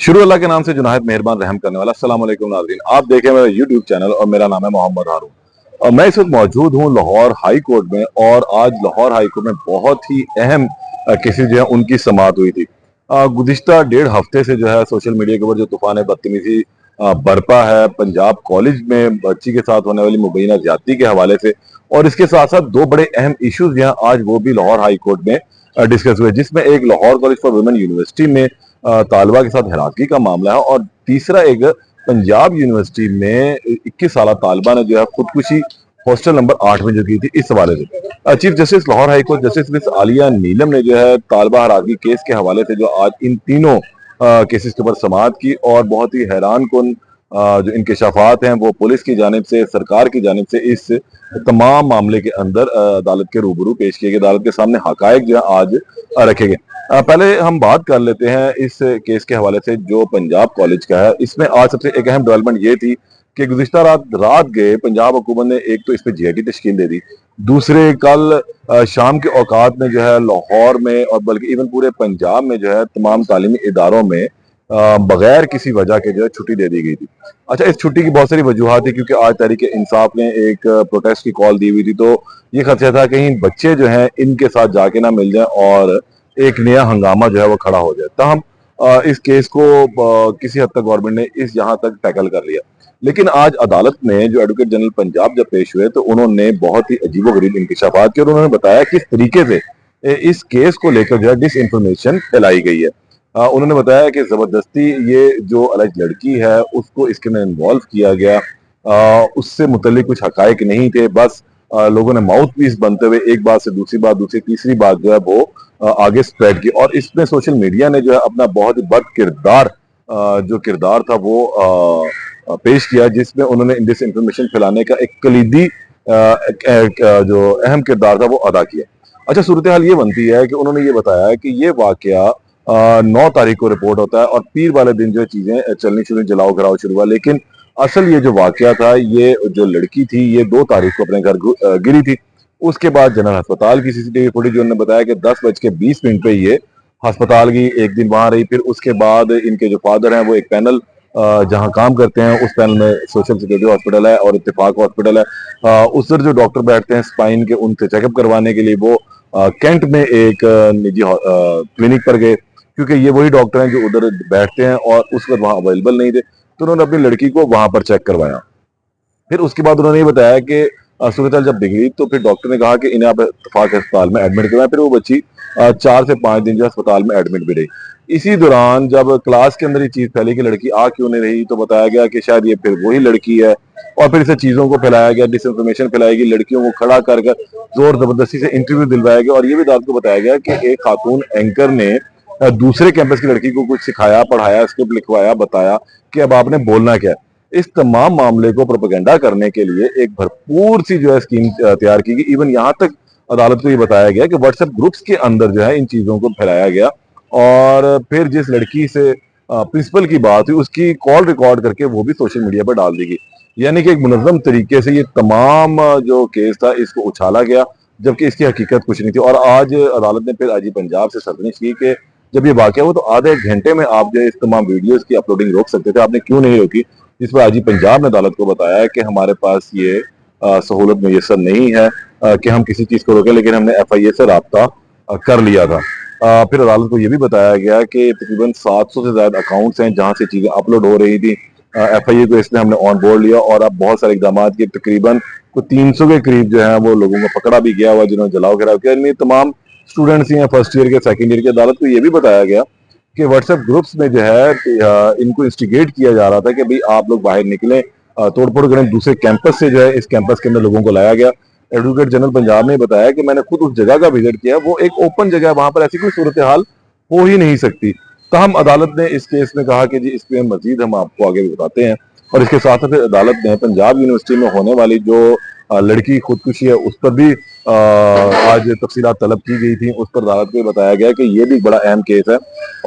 शुरू अल्लाह के नाम से जुनाहिद मेहरबान रहम करने वाला। अस्सलाम वालेकुम नाज़रीन, आप देखें मेरा यूट्यूब चैनल और मेरा नाम है मोहम्मद हारून और मैं इस वक्त मौजूद हूँ लाहौर हाई कोर्ट में। और आज लाहौर हाई कोर्ट में बहुत ही अहम केसेस जो है उनकी समाअत हुई थी। गुज़िश्ता 1.5 हफ्ते से जो है सोशल मीडिया के ऊपर जो तूफान बदतमीजी बरपा है पंजाब कॉलेज में बच्ची के साथ होने वाली मुबैना ज्यादती के हवाले से, और इसके साथ साथ दो बड़े अहम इश्यूज जो हैं आज वो भी लाहौर हाई कोर्ट में डिस्कस हुए, जिसमें एक Lahore college for women university में तालिबा के साथ हिरासगी का मामला है, और तीसरा एक पंजाब यूनिवर्सिटी में 21 साल तालिबा ने जो है खुदकुशी हॉस्टल नंबर 8 में जो की थी। इस हवाले से chief justice Lahore high court justice miss Aaliya Neelam ने जो है तालिबा हिरासगी केस के हवाले से जो आज इन तीनों केसेस के ऊपर समाअत की, और बहुत ही हैरान कुन जो इंकशाफात हैं वो पुलिस की जानिब से, सरकार की जानिब से इस तमाम मामले के अंदर अदालत के रूबरू पेश किए गए, अदालत के सामने हकायक जो है आज रखे गए। पहले हम बात कर लेते हैं इस केस के हवाले से जो पंजाब कॉलेज का है। इसमें आज सबसे एक अहम डेवलपमेंट ये थी कि गुज़िश्ता रात गए पंजाब हुकूमत ने एक तो इस पे जीआईटी तश्कील दे दी, दूसरे कल शाम के औकात में जो है लाहौर में और बल्कि इवन पूरे पंजाब में जो है तमाम तालीमी इदारों में बगैर किसी वजह के जो है छुट्टी दे दी गई थी। अच्छा, इस छुट्टी की बहुत सारी वजूहत थी क्योंकि आज तहरीक इंसाफ ने एक प्रोटेस्ट की कॉल दी हुई थी, तो ये खदशा था कहीं बच्चे जो हैं इनके साथ जाके ना मिल जाए और एक नया हंगामा जो है वो खड़ा हो जाए। तहम इस केस को किसी हद तक गवर्नमेंट ने इस यहाँ तक टैकल कर लिया, लेकिन आज अदालत में जो एडवोकेट जनरल पंजाब जब पेश हुए तो उन्होंने बहुत ही अजीबोगरीब इंकशाफात किए और उन्होंने बताया किस तरीके से इस केस को लेकर जो है डिस इंफॉर्मेशन फैलाई गई है। उन्होंने बताया कि जबरदस्ती ये जो अलग लड़की है उसको इसके में इन्वॉल्व किया गया, उससे मुतल्लिक कुछ हकायक नहीं थे, बस लोगों ने माउथ पीस बनते हुए एक बात से दूसरी बात, दूसरी तीसरी बात जो है वो आगे स्प्रेड की, और इसमें सोशल मीडिया ने जो है अपना बहुत ही बद किरदार जो किरदार था वो पेश किया, जिसमें उन्होंने डिस इंफॉर्मेशन फैलाने का एक कलीदी जो अहम किरदार था वो अदा किया। अच्छा, सूरत हाल ये बनती है कि उन्होंने ये बताया कि ये वाकया 9 तारीख को रिपोर्ट होता है और पीर वाले दिन जो चीजें चलनी शुरू, जलाओ घराओ शुरू हुआ, लेकिन असल ये जो वाकया था, ये जो लड़की थी ये 2 तारीख को अपने घर गिरी थी। उसके बाद जनरल अस्पताल की सीसीटीवी फुटेज उन्होंने बताया कि 10:20 पे ये अस्पताल की, एक दिन वहां रही, फिर उसके बाद इनके जो फादर हैं वो एक पैनल जहां काम करते हैं उस पैनल में सोशल सिक्योरिटी हॉस्पिटल है और इत्तेफाक हॉस्पिटल है, उस जो डॉक्टर बैठते हैं स्पाइन के, उनसे चेकअप करवाने के लिए वो कैंट में एक निजी क्लिनिक पर गए, क्योंकि ये वही डॉक्टर हैं जो उधर बैठते हैं और उस वक्त वहां अवेलेबल नहीं थे, तो उन्होंने अपनी लड़की को वहां पर चेक करवाया। फिर उसके बाद उन्होंने ये बताया कि सूरत जब बिगड़ी तो फिर डॉक्टर ने कहा कि इन्हें आप इत्तेफाक अस्पताल में एडमिट करवाएं। फिर वो बच्ची 4 से 5 दिन जो अस्पताल में एडमिट भी रही। इसी दौरान जब क्लास के अंदर ये चीज फैली कि लड़की आ क्यों नहीं रही, तो बताया गया कि शायद ये फिर वही लड़की है, और फिर इसे चीजों को फैलाया गया, डिसइंफॉर्मेशन फैलाई गई, लड़कियों को खड़ा कर जोर जबरदस्ती से इंटरव्यू दिलवाया गया, और ये भी अदालत को बताया गया कि एक खातून एंकर ने दूसरे कैंपस की लड़की को कुछ सिखाया, पढ़ाया, स्क्रिप्ट लिखवाया, बताया कि अब आपने बोलना क्या है। इस तमाम मामले को प्रोपेगेंडा करने के लिए एक भरपूर सी जो है स्कीम तैयार की गई। इवन यहाँ तक अदालत को ये बताया गया कि व्हाट्सएप ग्रुप्स के अंदर जो है इन चीजों को फैलाया गया, और फिर जिस लड़की से प्रिंसिपल की बात हुई उसकी कॉल रिकॉर्ड करके वो भी सोशल मीडिया पर डाल दी गई। यानी कि एक मुनज़्ज़म तरीके से ये तमाम जो केस था इसको उछाला गया, जबकि इसकी हकीकत कुछ नहीं थी। और आज अदालत ने फिर आईजी पंजाब से सरजनिश की कि जब ये वाकया हुआ तो आधे एक घंटे में आप जो है इस तमाम वीडियोस की अपलोडिंग रोक सकते थे, आपने क्यों नहीं रोकी। जिस पर आईजी पंजाब ने अदालत को बताया कि हमारे पास ये सहूलत मुयसर नहीं है कि हम किसी चीज को रोकें, लेकिन हमने एफआईए से राब्ता कर लिया था। फिर अदालत को यह भी बताया गया कि तकरीबन 700 से ज्यादा अकाउंट्स हैं जहां से चीजें अपलोड हो रही थी। एफआईए को इसने हमने ऑन बोर्ड लिया और अब बहुत सारे इकदाम किए, तकरीबन 300 के करीब जो है वो लोगों को पकड़ा भी गया हुआ जिन्होंने जलाओ गिराव किया। इनमें तमाम स्टूडेंट्स ही हैं, फर्स्ट ईयर के, सेकेंड ईयर के। अदालत को यह भी बताया गया कि व्हाट्सएप ग्रुप्स में जो है इनको इंस्टिगेट किया जा रहा था कि भाई आप लोग बाहर निकलें, तोड़फोड़ करें। दूसरे कैंपस से जो है इस कैंपस के अंदर लोगों को लाया गया। एडवोकेट जनरल पंजाब ने बताया कि मैंने खुद उस जगह का विजिट किया, वो एक ओपन जगह है, वहां पर ऐसी कोई सूरत हाल हो ही नहीं सकती। तहम अदालत ने इस केस में कहा कि जी इस पे मजीद हम आपको आगे बताते हैं। और इसके साथ साथ अदालत ने पंजाब यूनिवर्सिटी में होने वाली जो लड़की खुदकुशी है उस पर भी आज तफसीलात तलब की गई थी। उस पर अदालत को बताया गया कि ये भी बड़ा अहम केस है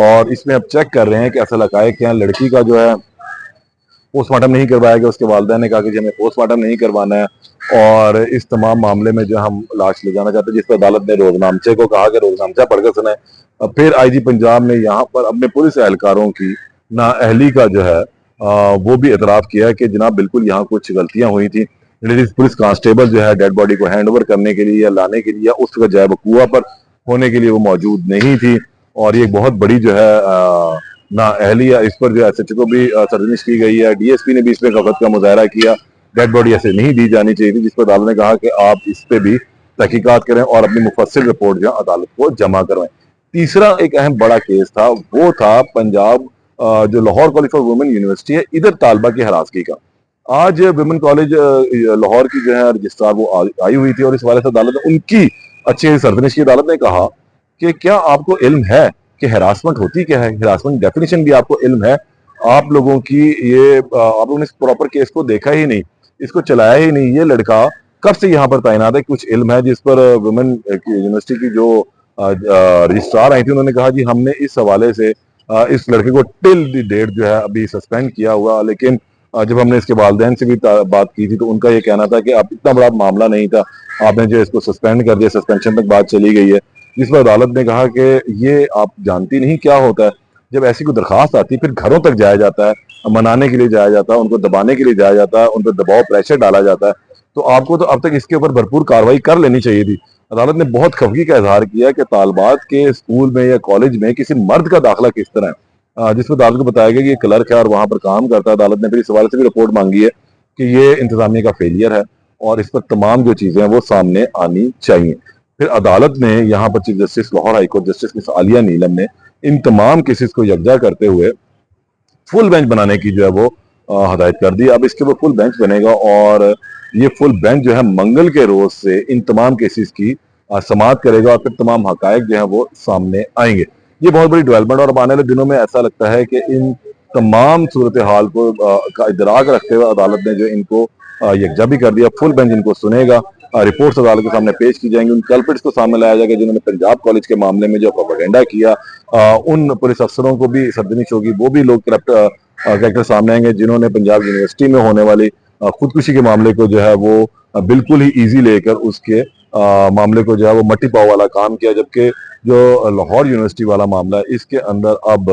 और इसमें अब चेक कर रहे हैं कि असल हकायक क्या है। लड़की का जो है पोस्टमार्टम नहीं करवाया गया, उसके वालिदैन ने कहा कि हमें पोस्टमार्टम नहीं करवाना है, और इस तमाम मामले में जो हम लाश ले जाना चाहते हैं, जिस पर अदालत ने रोजनामचे को कहा कि रोजनामचा पढ़कर सुनाए। फिर आईजी पंजाब ने यहाँ पर अपने पुलिस एहलकारों की नाअहली का जो है वो भी एतराफ़ किया कि जनाब बिल्कुल यहाँ कुछ गलतियां हुई थी। लेडीज पुलिस कांस्टेबल जो है डेड बॉडी को हैंड ओवर करने के लिए या लाने के लिए या उस वक्त जो है वो कुआ पर होने के लिए वो मौजूद नहीं थी, और ये एक बहुत बड़ी जो है नाअहली है। इस पर जो एसएचओ को भी सरजमिश की गई है। डीएसपी ने भी इसमें गलत का मुजाहरा किया, डेड बॉडी ऐसे नहीं दी जानी चाहिए थी, जिस पर अदालत ने कहा कि आप इस पे भी तहकीकात करें और अपनी मुफस्सिल रिपोर्ट जो है अदालत को जमा करवाएं। तीसरा एक अहम बड़ा केस था, वो था पंजाब जो Lahore college for women university है, इधर तालबा की हरासगी का। आज वुमेन कॉलेज लाहौर की जो है रजिस्ट्रार वो आई हुई थी, और इस हवाले से अदालत ने उनकी अच्छी सरजमिश की। अदालत ने कहा कि क्या आपको इल्म है कि हरासमेंट होती क्या है, हरासमेंट डेफिनेशन भी आपको इल्म है। आप लोगों की ये आप लोगों ने इस प्रॉपर केस को देखा ही नहीं, इसको चलाया ही नहीं। ये लड़का कब से यहाँ पर तैनात है, कुछ इल्म है। जिस पर वुमेन यूनिवर्सिटी की जो रजिस्ट्रार आई थी, उन्होंने कहा जी हमने इस हवाले से इस लड़के को टिल द डेट जो है अभी सस्पेंड किया हुआ, लेकिन जब हमने इसके वालिदैन से भी बात की थी तो उनका ये कहना था कि अब इतना बड़ा मामला नहीं था, आपने जो इसको सस्पेंड कर दिया, सस्पेंशन तक बात चली गई है। जिस पर अदालत ने कहा कि ये आप जानती नहीं क्या होता है, जब ऐसी कोई दरखास्त आती है फिर घरों तक जाया जाता है, मनाने के लिए जाया जाता है, उनको दबाने के लिए जाया जाता है, उन पर दबाव प्रेशर डाला जाता है, तो आपको तो अब तक इसके ऊपर भरपूर कार्रवाई कर लेनी चाहिए थी। अदालत ने बहुत खफगी का इजहार किया कि तालबात के स्कूल में या कॉलेज में किसी मर्द का दाखिला किस तरह है, जिसमें अदालत को बताया गया कि ये क्लर्क है और वहां पर काम करता है। अदालत ने फिर इस हवाले से भी रिपोर्ट मांगी है कि ये इंतजामिया का फेलियर है और इस पर तमाम जो चीजें हैं वो सामने आनी चाहिए। फिर अदालत ने यहाँ पर chief justice Lahore high court justice miss Aaliya Neelam ने इन तमाम केसेस को यकजा करते हुए फुल बेंच बनाने की जो है वो हदायत कर दी। अब इसके ऊपर फुल बेंच बनेगा और ये फुल बेंच जो है मंगल के रोज से इन तमाम केसेस की समाअत करेगा और फिर तमाम हकायक जो है वो सामने आएंगे। ये बहुत बड़ी डेवलपमेंट, और आने वाले दिनों में ऐसा लगता है कि इन तमाम सूरत हाल को का इदराक रखते हुए अदालत ने जो इनको यकजा भी कर दिया। फुल बेंच इनको सुनेगा, रिपोर्ट्स अदालत के सामने पेश की जाएंगी, उन कल्प्रिट्स को सामने लाया जाएगा जिन्होंने पंजाब कॉलेज के मामले में जो प्रोपेगेंडा किया, उन पुलिस अफसरों को भी सरजमिश होगी, वो भी लोग कैरेक्टर सामने आएंगे जिन्होंने पंजाब यूनिवर्सिटी में होने वाली खुदकुशी के मामले को जो है वो बिल्कुल ही ईजी लेकर उसके मामले को जो है वो मट्टी पाव वाला काम किया, जबकि जो लाहौर यूनिवर्सिटी वाला मामला है इसके अंदर अब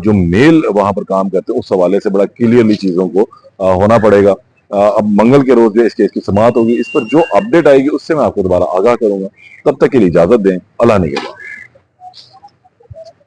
जो मेल वहां पर काम करते हैं उस हवाले से बड़ा क्लियरली चीजों को होना पड़ेगा। अब मंगल के रोज जो इस केस की समाअत होगी, इस पर जो अपडेट आएगी उससे मैं आपको दोबारा आगाह करूंगा। तब तक के लिए इजाजत दें, अल्लाह निगहबान।